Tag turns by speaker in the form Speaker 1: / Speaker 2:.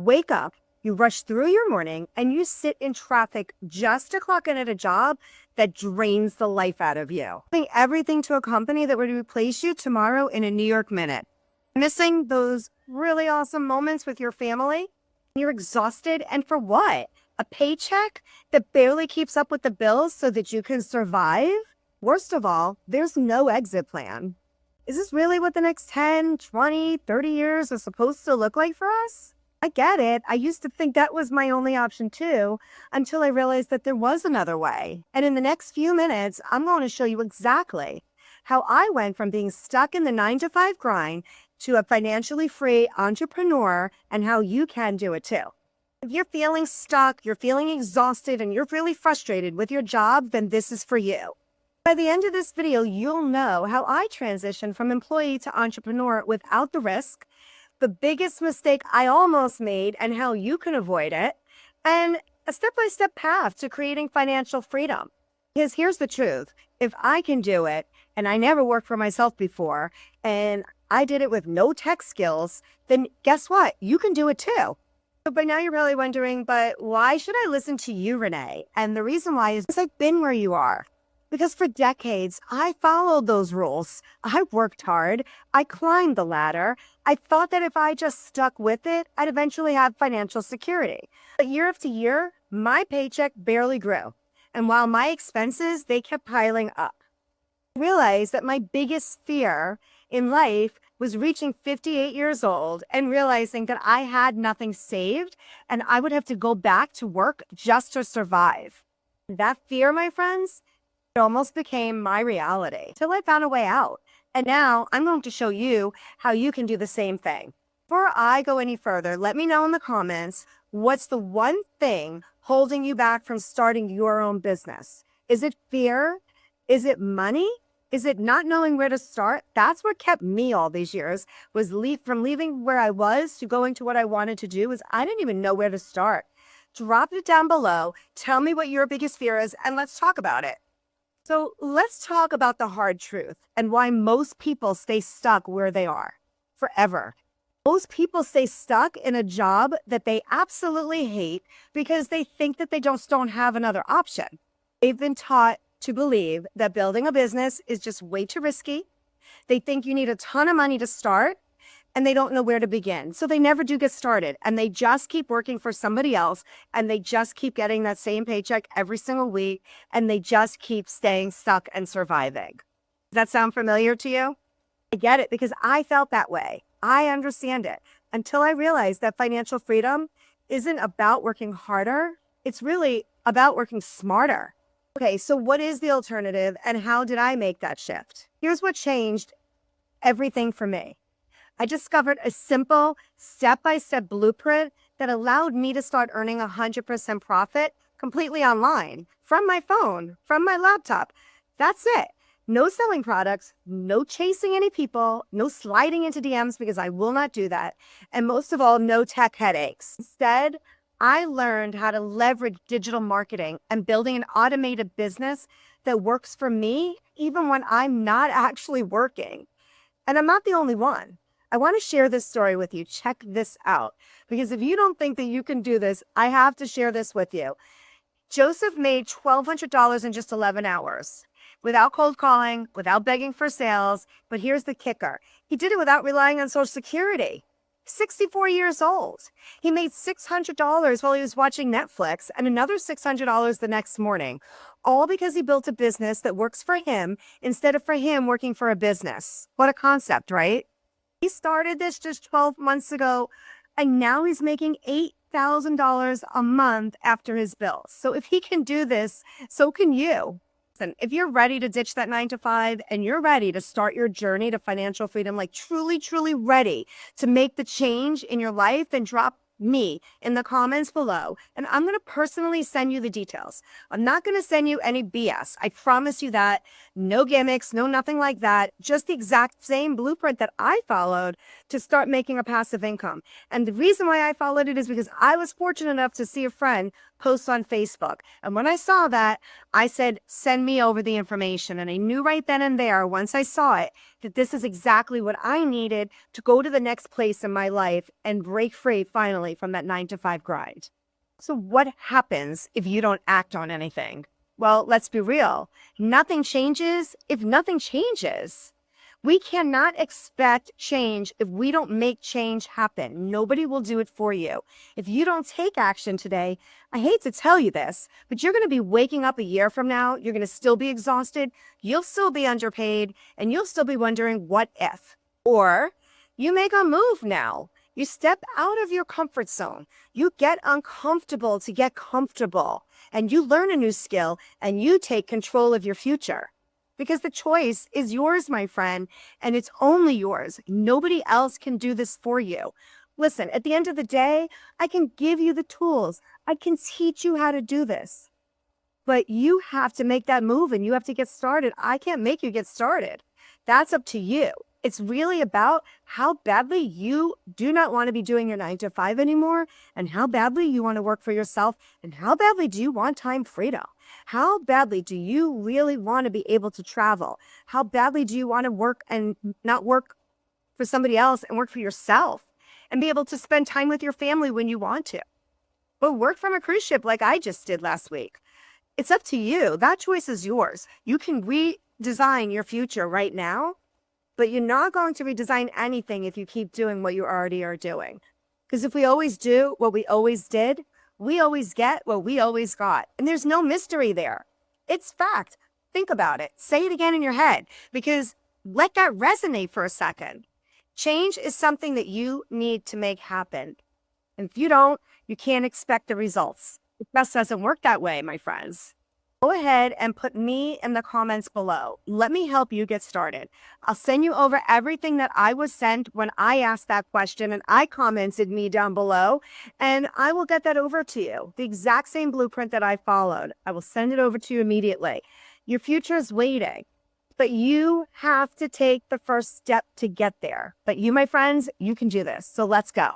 Speaker 1: wake up, you rush through your morning, and you sit in traffic just to clock in at a job that drains the life out of you. Doing everything to a company that would replace you tomorrow in a New York minute. Missing those really awesome moments with your family. You're exhausted, and for what? A paycheck that barely keeps up with the bills so that you can survive? Worst of all, there's no exit plan. Is this really what the next 10, 20, 30 years is supposed to look like for us? I get it. I used to think that was my only option too, until I realized that there was another way. And in the next few minutes, I'm going to show you exactly how I went from being stuck in the 9-to-5 grind to a financially free entrepreneur, and how you can do it too. If you're feeling stuck, you're feeling exhausted, and you're really frustrated with your job, then this is for you. By the end of this video, you'll know how I transitioned from employee to entrepreneur without the risk, the biggest mistake I almost made and how you can avoid it, and a step-by-step path to creating financial freedom. Because here's the truth. If I can do it, and I never worked for myself before, and I did it with no tech skills, then guess what? You can do it too. So by now you're probably wondering, but why should I listen to you, Renee? And the reason why is because I've been where you are. Because for decades, I followed those rules. I worked hard. I climbed the ladder. I thought that if I just stuck with it, I'd eventually have financial security. But year after year, my paycheck barely grew. And while my expenses, they kept piling up. I realized that my biggest fear in life was reaching 58 years old and realizing that I had nothing saved and I would have to go back to work just to survive. That fear, my friends, it almost became my reality till I found a way out. And now I'm going to show you how you can do the same thing. Before I go any further, let me know in the comments, what's the one thing holding you back from starting your own business? Is it fear? Is it money? Is it not knowing where to start? That's what kept me all these years, was from leaving where I was to going to what I wanted to do, is I didn't even know where to start. Drop it down below. Tell me what your biggest fear is, and let's talk about it. So let's talk about the hard truth and why most people stay stuck where they are forever. Most people stay stuck in a job that they absolutely hate because they think that they just don't have another option. They've been taught to believe that building a business is just way too risky. They think you need a ton of money to start, and they don't know where to begin. So they never do get started, and they just keep working for somebody else, and they just keep getting that same paycheck every single week, and they just keep staying stuck and surviving. Does that sound familiar to you? I get it, because I felt that way. I understand it until I realized that financial freedom isn't about working harder. It's really about working smarter. Okay, so what is the alternative, and how did I make that shift? Here's what changed everything for me. I discovered a simple step-by-step blueprint that allowed me to start earning 100% profit completely online, from my phone, from my laptop. That's it. No selling products, no chasing any people, no sliding into DMs, because I will not do that. And most of all, no tech headaches. Instead, I learned how to leverage digital marketing and building an automated business that works for me, even when I'm not actually working. And I'm not the only one. I want to share this story with you. Check this out. Because if you don't think that you can do this, I have to share this with you. Joseph made $1,200 in just 11 hours. Without cold calling, without begging for sales. But here's the kicker. He did it without relying on Social Security. 64 years old. He made $600 while he was watching Netflix, and another $600 the next morning, all because he built a business that works for him instead of for him working for a business. What a concept, right? He started this just 12 months ago, and now he's making $8,000 a month after his bills. So if he can do this, so can you. Listen, if you're ready to ditch that 9-to-5 and you're ready to start your journey to financial freedom, like truly, truly ready to make the change in your life, then drop me in the comments below, and I'm going to personally send you the details. I'm not going to send you any BS. I promise you that. No gimmicks, no nothing like that. Just the exact same blueprint that I followed to start making a passive income. And the reason why I followed it is because I was fortunate enough to see a friend post on Facebook. And when I saw that, I said, send me over the information. And I knew right then and there, once I saw it, that this is exactly what I needed to go to the next place in my life and break free finally family from that 9 to 5 grind. So what happens if you don't act on anything? Well, let's be real. Nothing changes if nothing changes. We cannot expect change if we don't make change happen. Nobody will do it for you. If you don't take action today, I hate to tell you this, but you're going to be waking up a year from now. You're going to still be exhausted. You'll still be underpaid, and you'll still be wondering what if. Or you make a move now. You step out of your comfort zone. You get uncomfortable to get comfortable, and you learn a new skill, and you take control of your future. Because the choice is yours, my friend, and it's only yours. Nobody else can do this for you. Listen, at the end of the day, I can give you the tools. I can teach you how to do this. But you have to make that move and you have to get started. I can't make you get started. That's up to you. It's really about how badly you do not want to be doing your 9 to 5 anymore, and how badly you want to work for yourself, and how badly do you want time freedom? How badly do you really want to be able to travel? How badly do you want to work and not work for somebody else and work for yourself and be able to spend time with your family when you want to? But work from a cruise ship like I just did last week. It's up to you. That choice is yours. You can redesign your future right now, but you're not going to redesign anything if you keep doing what you already are doing. Because if we always do what we always did, we always get what we always got. And there's no mystery there. It's fact. Think about it. Say it again in your head, because let that resonate for a second. Change is something that you need to make happen. And if you don't, you can't expect the results. It just doesn't work that way, my friends. Go ahead and put me in the comments below. Let me help you get started. I'll send you over everything that I was sent when I asked that question and I commented me down below, and I will get that over to you. The exact same blueprint that I followed. I will send it over to you immediately. Your future is waiting, but you have to take the first step to get there. But you, my friends, you can do this. So let's go.